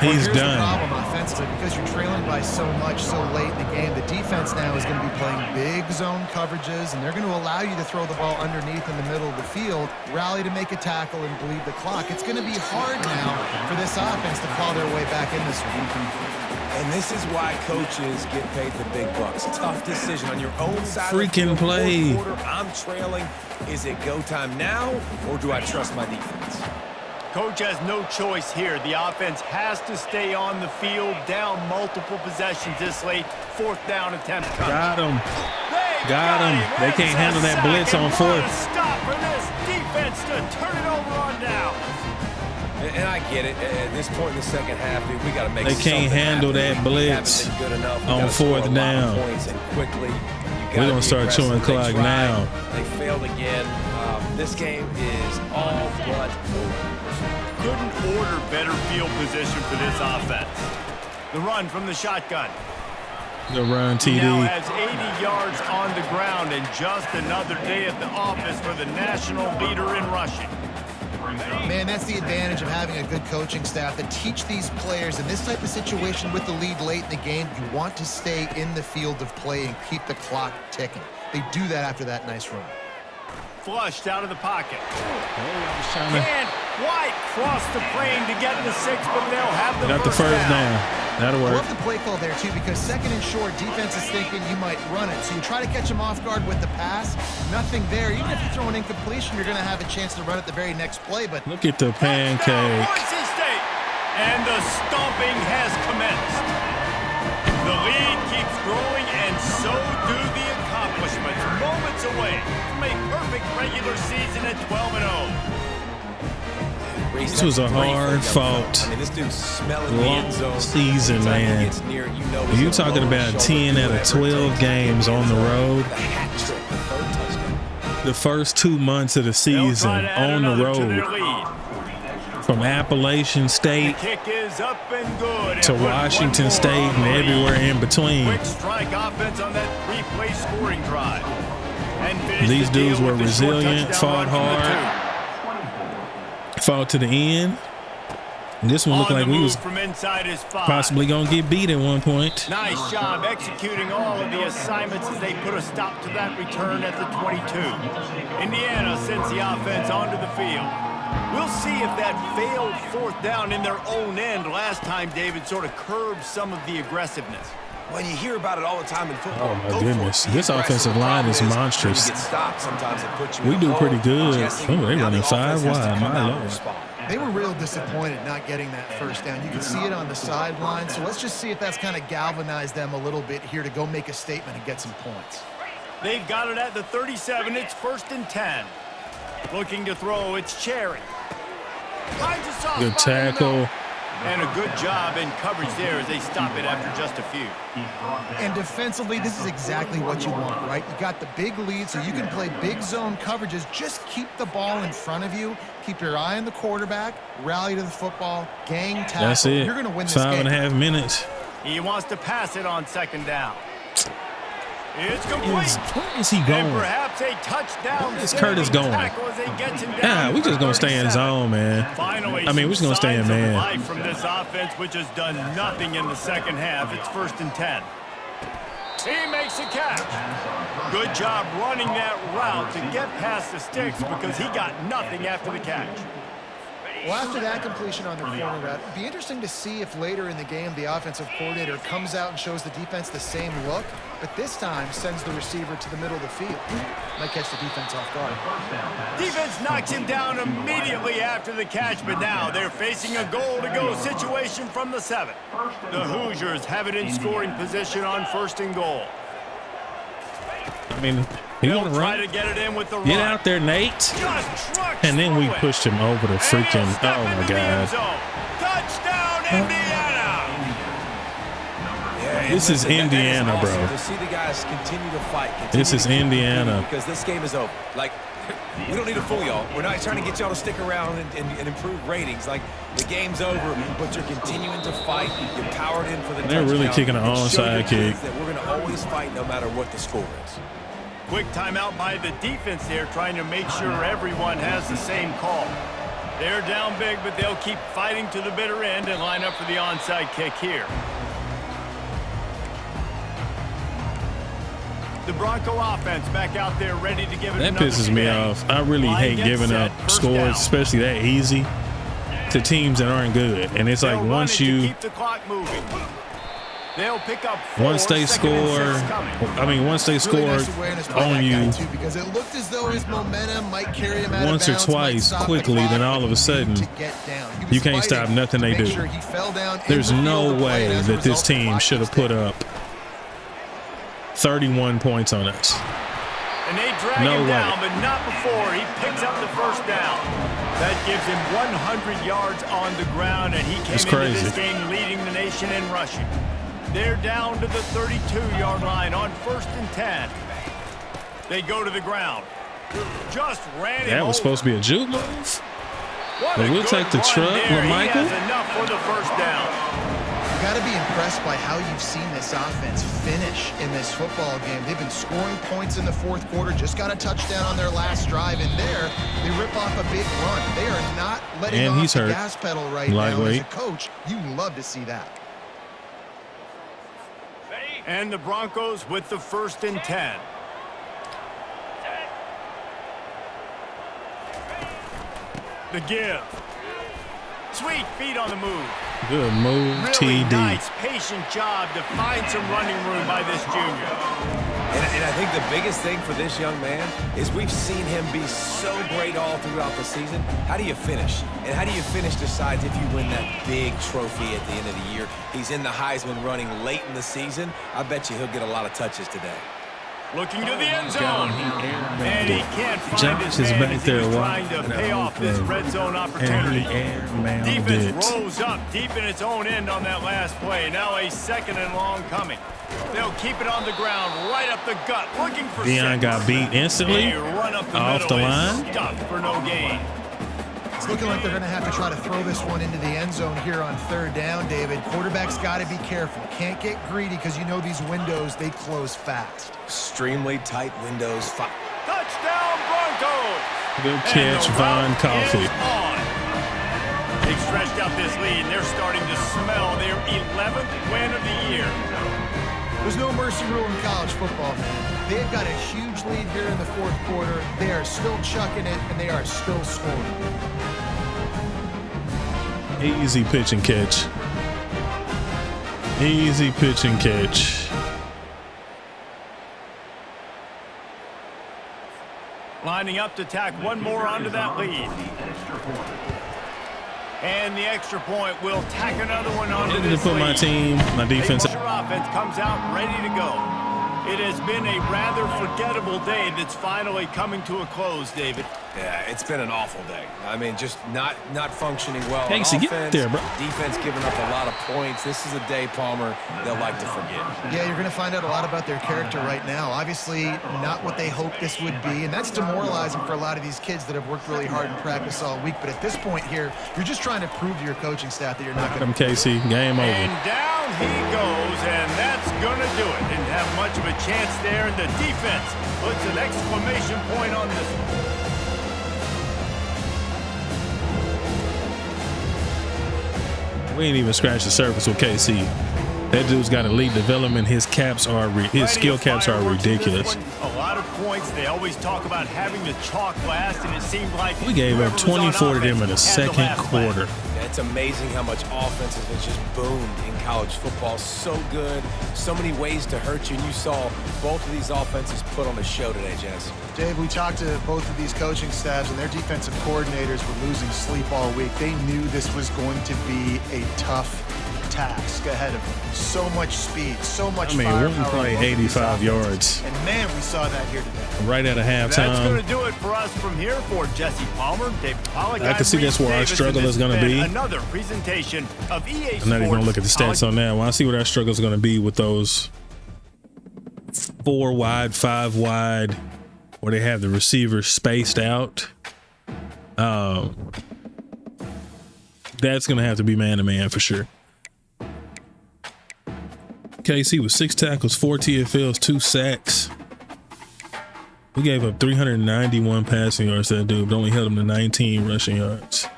He's done. The problem offensively, because you're trailing by so much so late in the game, the defense now is going to be playing big zone coverages, and they're going to allow you to throw the ball underneath in the middle of the field, rally to make a tackle, and bleed the clock. It's going to be hard now for this offense to claw their way back in this one. And this is why coaches get paid the big bucks. Tough decision on your own side. Freaking play. I'm trailing. Is it go time now, or do I trust my defense? Coach has no choice here. The offense has to stay on the field, down multiple possessions this late. 4th down attempt. Got him. Got him. They can't handle that blitz on 4th. Stop for this defense to turn it over on down. And I get it. At this point in the second half, we got to make. They can't handle that blitz on 4th down. We're gonna start chewing clock now. They failed again. This game is all but over. Couldn't order better field position for this offense. The run from the shotgun. The run, TD. He now has 80 yards on the ground, and just another day at the office for the national leader in rushing. Man, that's the advantage of having a good coaching staff that teach these players in this type of situation with the lead late in the game. You want to stay in the field of play and keep the clock ticking. They do that after that nice run. Flushed out of the pocket. Can't quite cross the plane to get the 6, but they'll have the got the first down. That'll work. I love the play call there, too, because 2nd and short, defense is thinking you might run it. So you try to catch them off guard with the pass. Nothing there. Even if you throw an incompletion, you're going to have a chance to run it the very next play. But look at the pancake. Boise State. And the stomping has commenced. The lead keeps growing, and so do the accomplishments. Moments away from a perfect regular season at 12-0. This was a hard-fought long season, man. You're talking about 10 out of 12 games on the road. The first 2 months of the season on the road. From Appalachian State to Washington State and everywhere in between. Quick strike offense on that 3-play scoring drive. These dudes were resilient, fought hard, fought to the end. This one looked like we was from inside his 5. possibly going to get beat at one point. Nice job executing all of the assignments as they put a stop to that return at the 22. Indiana sends the offense onto the field. We'll see if that failed 4th down in their own end last time, David, sort of curbed some of the aggressiveness. When you hear about it all the time in football. Oh, my goodness. This offensive line is monstrous. We do pretty good. Oh, they're running 5 wide. My Lord. They were real disappointed not getting that first down. You can see it on the sideline. So let's just see if that's kind of galvanized them a little bit here to go make a statement and get some points. They've got it at the 37. It's 1st and 10. Looking to throw, it's Cherry. Finds a soft Good spot in the tackle. middle. And a good job in coverage there as they stop it after just a few. And defensively, this is exactly what you want, right? You got the big lead, so you can play big zone coverages. Just keep the ball in front of you. Keep your eye on the quarterback. Rally to the football. Gang tackle. That's it. You're going to win this game. 5.5 minutes. He wants to pass it on 2nd down. It's complete. Where is he going? And perhaps a touchdown. Where is Curtis going? Yeah, we just going to stay in zone, man. Finally, I mean, we're just going to stay in man. Life from this offense, which has done nothing in the second half. It's 1st and 10. He makes a catch. Good job running that route to get past the sticks because he got nothing after the catch. Well, after that completion on the corner route, it'd be interesting to see if later in the game the offensive coordinator comes out and shows the defense the same look, but this time sends the receiver to the middle of the field. Might catch the defense off guard. Defense knocks him down immediately after the catch, but now they're facing a goal-to-go situation from the 7. The Hoosiers have it in scoring position on 1st and goal. I mean, he want to run. To get it in with the Get out there, Nate. And then we pushed him over the freaking. Oh my God. Touchdown, Indiana. This is Indiana, awesome bro. To see the guys continue to fight. This is Indiana. Because this game is over. Like, we don't need to fool y'all. We're not trying to get y'all to stick around and improve ratings. Like, the game's over, but you're continuing to fight. You're powered in for the touchdown. They're really kicking an onside kick. That we're going to always fight no matter what the score is. Quick timeout by the defense there, trying to make sure everyone has the same call. They're down big, but they'll keep fighting to the bitter end and line up for the onside kick here. The Bronco offense back out there ready to give it That pisses me off. I really hate giving up scores, especially that easy, to teams that aren't good. And it's like once you, keep the clock moving. They'll pick up 4, once they score, once they score on you because it looked as though his momentum might carry him out once or twice quickly, then all of a sudden you can't stop nothing they do. There's no way that this team should have put up 31 points on us. And they drag him down, but not before he picks up the 1st down. That gives him 100 yards on the ground, and he came into this game leading the nation in rushing. They're down to the 32-yard line on 1st and 10. They go to the ground. Just ran him That was supposed to be a juke move. It looks like the truck with Michael. He has enough for the 1st down. You got to be impressed by how you've seen this offense finish in this football game. They've been scoring points in the 4th quarter, just got a touchdown on their last drive, and there they rip off a big run. They are not letting off the gas pedal right now. As a coach, you love to see that. And the Broncos with the 1st and 10. The give. Sweet feet on the move. Good move, really TD. Nice, patient job to find some running room by this junior. And I think the biggest thing for this young man is we've seen him be so great all throughout the season. How do you finish? And how do you finish decides if you win that big trophy at the end of the year. He's in the Heisman running late in the season. I bet you he'll get a lot of touches today. Looking to the end zone. And he can't find his man as he's trying to pay off this red zone opportunity. Defense rolls up deep in its own end on that last play. Now a 2nd and long coming. They'll keep it on the ground, right up the gut, looking for Deion got beat instantly off the line. Stuffed for no gain. It's looking like they're going to have to try to throw this one into the end zone here on 3rd down, David. Quarterback's got to be careful. Can't get greedy because you know these windows, they close fast. Extremely tight windows. Touchdown, Broncos! Good catch, Von Coffee. They've stretched out this lead, and they're starting to smell their 11th win of the year. There's no mercy rule in college football, man. They've got a huge lead here in the fourth quarter. They are still chucking it, and they are still scoring. Easy pitch and catch. Easy pitch and catch. Lining up to tack one more onto that lead. And the extra point will tack another one onto this put lead. my team, my defense. Your offense comes out ready to go. It has been a rather forgettable day that's finally coming to a close, David. Yeah, it's been an awful day. I mean, just not functioning well. Casey, get there, bro. Defense giving up a lot of points. This is a day, Palmer, they'll like to forget. Yeah, you're going to find out a lot about their character right now. Obviously, not what they hoped this would be, and that's demoralizing for a lot of these kids that have worked really hard in practice all week. But at this point here, you're just trying to prove to your coaching staff that you're not going to. Casey, game over. And down he goes, and that's going to do it. Didn't have much of a chance there, and the defense puts an exclamation point on this one. We ain't even scratched the surface with KC. That dude's got elite development. His caps are his skill caps are ridiculous. A lot of points. They always talk about having the chalk last, and it seemed like We gave up 24 to them in the second quarter. It's amazing how much offense has just boomed in college football. So good, so many ways to hurt you. And you saw both of these offenses put on a show today, Jess. Dave, we talked to both of these coaching staffs, and their defensive coordinators were losing sleep all week. They knew this was going to be a tough task ahead of them. So much speed, so much firepower. One play, 85 yards. And man, we saw that here today. Right at a halftime. That's going to do it for us from here. For Jesse Palmer, David Pollack, I can see that's where our struggle is going to be. Another presentation of EA Sports. I'm not even going to look at the stats on that. Well, I see what our struggle is going to be with those 4 wide, 5 wide, where they have the receivers spaced out. That's going to have to be man-to-man for sure. KC with 6 tackles, 4 TFLs, 2 sacks. We gave up 391 passing yards to that dude, but only held him to 19 rushing yards.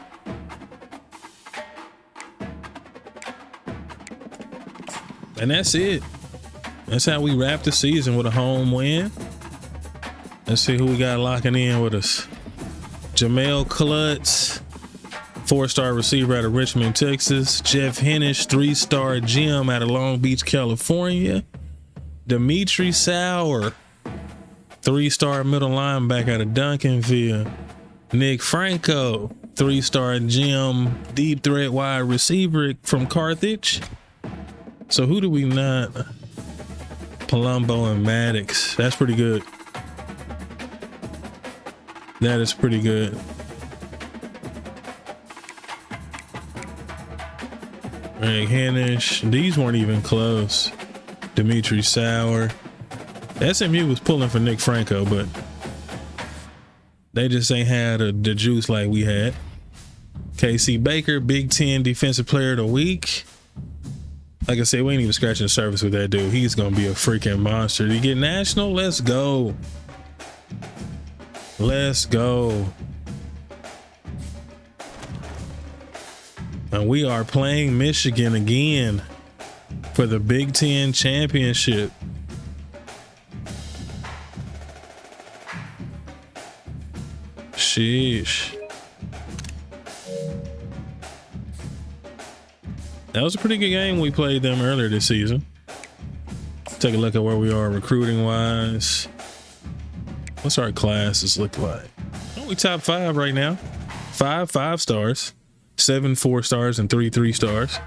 And that's it. That's how we wrap the season, with a home win. Let's see who we got locking in with us. Jamel Klutz, 4-star receiver out of Richmond, Texas. Jeff Hennish, 3-star Jim out of Long Beach, California. Dimitri Sauer, 3-star middle linebacker out of Duncanville. Nick Franco, 3-star Jim, deep threat wide receiver from Carthage. So who do we not? Palumbo and Maddox. That's pretty good. That is pretty good. Greg Hennish. These weren't even close. Dimitri Sauer. SMU was pulling for Nick Franco, but they just ain't had the juice like we had. KC Baker, Big Ten Defensive Player of the Week. Like I said, we ain't even scratching the surface with that dude. He's going to be a freaking monster. Did he get national? Let's go. Let's go. And we are playing Michigan again for the Big Ten championship. Sheesh. That was a pretty good game. We played them earlier this season. Take a look at where we are recruiting wise. What's our classes look like? We top 5 right now. 5 5-stars, 7 4-stars, and 3 3-stars.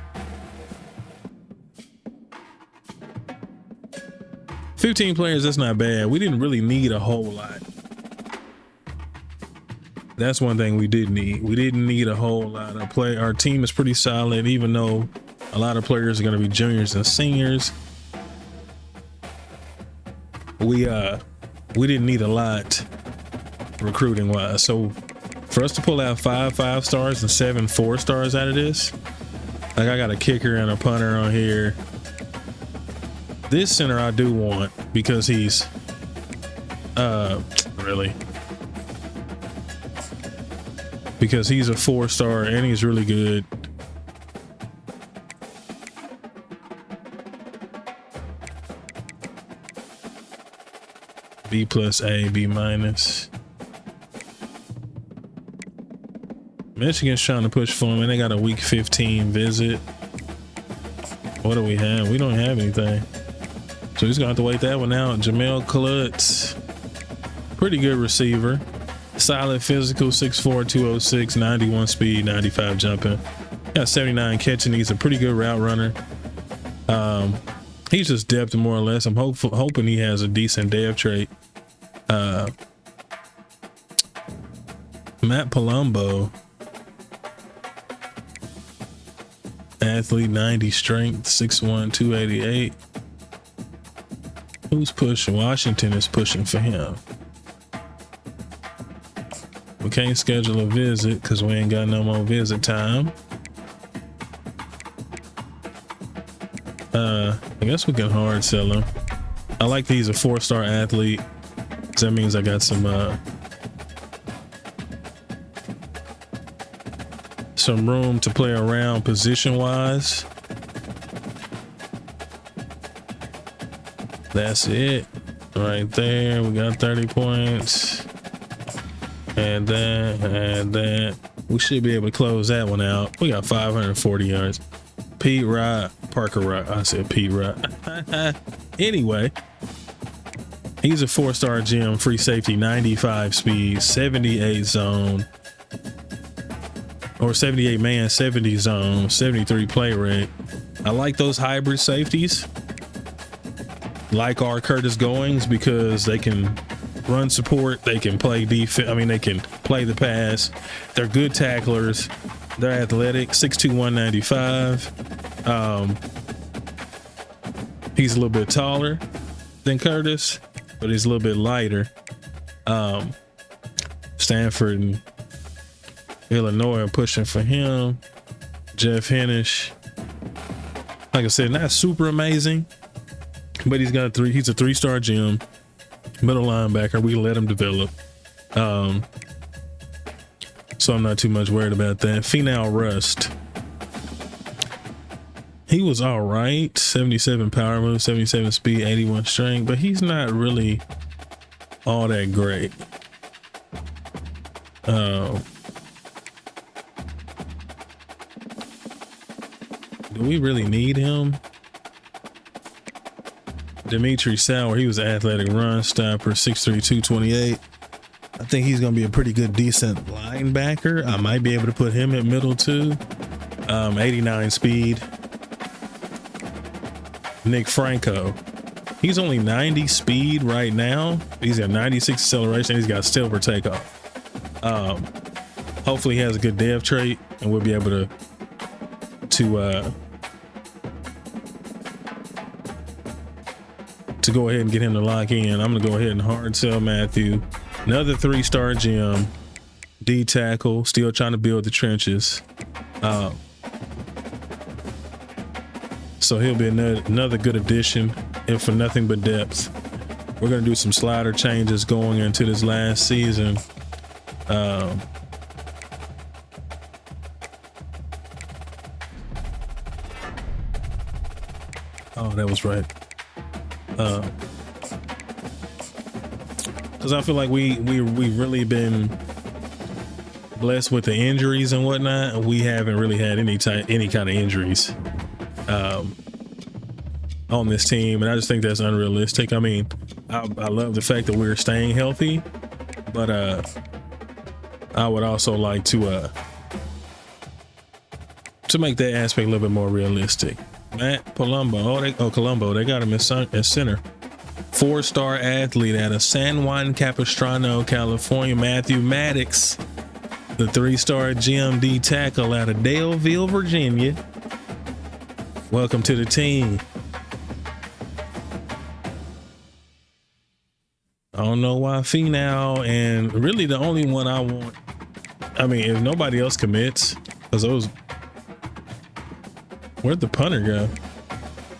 15 players, that's not bad. We didn't really need a whole lot. That's one thing we did need. We didn't need a whole lot. Our team is pretty solid, even though a lot of players are going to be juniors and seniors. We didn't need a lot recruiting wise. So for us to pull out 5 5-stars and 7 4-stars out of this, like I got a kicker and a punter on here. This center I do want because he's really. because he's a 4-star and he's really good. B plus A, B minus. Michigan's trying to push for him, and they got a week 15 visit. What do we have? We don't have anything. So he's gonna have to wait that one out. Jamel Klutz, pretty good receiver. Solid physical, 6'4", 206, 91 speed, 95 jumping. Got 79 catching. He's a pretty good route runner. He's just depth more or less. I'm hoping he has a decent dev trait. Matt Palumbo, athlete, 90 strength, 6'1", 288. Who's pushing? Washington is pushing for him. We can't schedule a visit because we ain't got no more visit time. I guess we can hard sell him. I like that he's a 4-star athlete. That means I got some room to play around position wise. That's it right there. We got 30 points and that we should be able to close that one out. We got 540 yards. Pete Rod, Parker Rod. I said Pete Rod. Anyway, he's a 4-star gem, free safety, 95 speed, 78 zone, or 78 man, 70 zone, 73 play rate. I like those hybrid safeties, like our Curtis Goings, because they can run support, they can play defense. I mean, they can play the pass. They're good tacklers. They're athletic, 6'2", 195. He's a little bit taller than Curtis, but he's a little bit lighter. Stanford and Illinois are pushing for him. Jeff Hennish, like I said, not super amazing, but he's a 3-star gem, middle linebacker. We let him develop. So I'm not too much worried about that. Finau Rust, he was all right. 77 power move, 77 speed, 81 strength, but he's not really all that great. Do we really need him? Dimitri Sauer, he was an athletic run stopper, 6'3", 228. I think he's going to be a pretty good, decent linebacker. I might be able to put him at middle too. 89 speed. Nick Franco, he's only 90 speed right now. He's got 96 acceleration. He's got silver takeoff. Hopefully he has a good dev trait and we'll be able to go ahead and get him to lock in. I'm gonna go ahead and hard sell Matthew. Another 3-star gem, D tackle, still trying to build the trenches. So he'll be another good addition, and for nothing but depth. We're gonna do some slider changes going into this last season. Oh, that was right. Because I feel like we've really been blessed with the injuries and whatnot. We haven't really had any kind of injuries on this team, and I just think that's unrealistic. I mean, I love the fact that we're staying healthy, but I would also like to make that aspect a little bit more realistic. Matt Palumbo, Colombo, they got him at center. 4-star athlete out of San Juan Capistrano, California. Matthew Maddox, the 3-star GMD tackle out of Daleville, Virginia. Welcome to the team. I don't know why Finau, and really the only one I want, I mean, if nobody else commits, because where'd the punter go?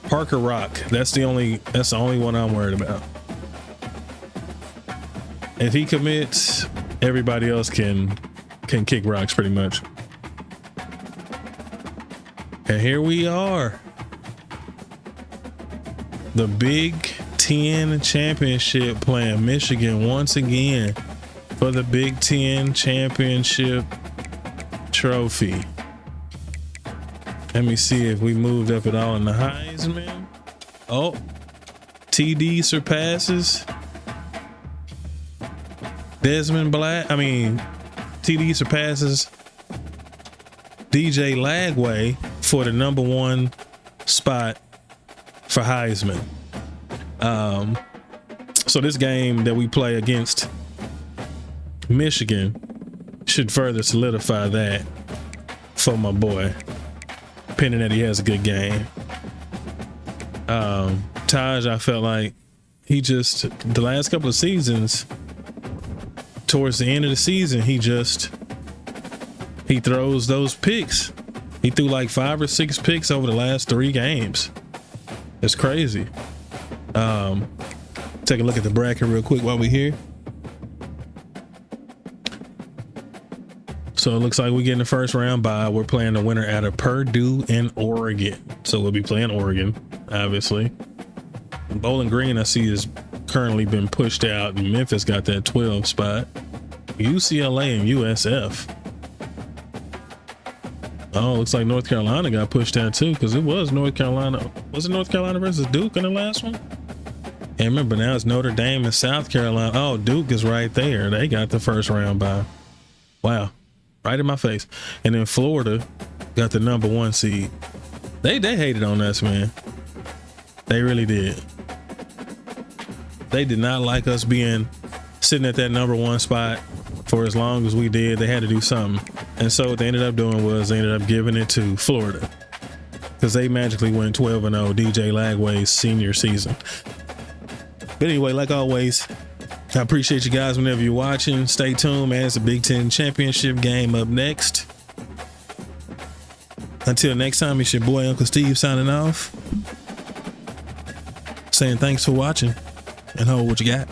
Parker Rock. That's the only one I'm worried about. If he commits, everybody else can can kick rocks pretty much. And here we are. The Big Ten Championship playing Michigan once again for the Big Ten Championship trophy. Let me see if we moved up at all in the Heisman. Oh, TD surpasses Desmond Black. TD surpasses DJ Lagway for the number one spot for Heisman. So this game that we play against Michigan should further solidify that for my boy, pending that he has a good game. Taj, I felt like he just, the last couple of seasons, towards the end of the season, he throws those picks. He threw like 5 or 6 picks over the last 3 games. It's crazy. Take a look at the bracket real quick while we're here. So it looks like we get in the first round bye. We're playing the winner out of Purdue and Oregon. So we'll be playing Oregon, obviously. Bowling Green, I see, has currently been pushed out. And Memphis got that 12 spot. UCLA and USF. Oh, looks like North Carolina got pushed out too, because it was North Carolina. Was it North Carolina versus Duke in the last one? And remember, now it's Notre Dame and South Carolina. Oh, Duke is right there. They got the first round bye. Wow. Right in my face. And then Florida got the number 1 seed. They hated on us, man. They really did. They did not like us being sitting at that number 1 spot for as long as we did. They had to do something. And so what they ended up doing was they ended up giving it to Florida, because they magically went 12-0 DJ Lagway's senior season. But anyway, like always, I appreciate you guys whenever you're watching. Stay tuned, man. It's a Big Ten Championship game up next. Until next time, it's your boy Uncle Steve signing off, saying thanks for watching and hold what you got.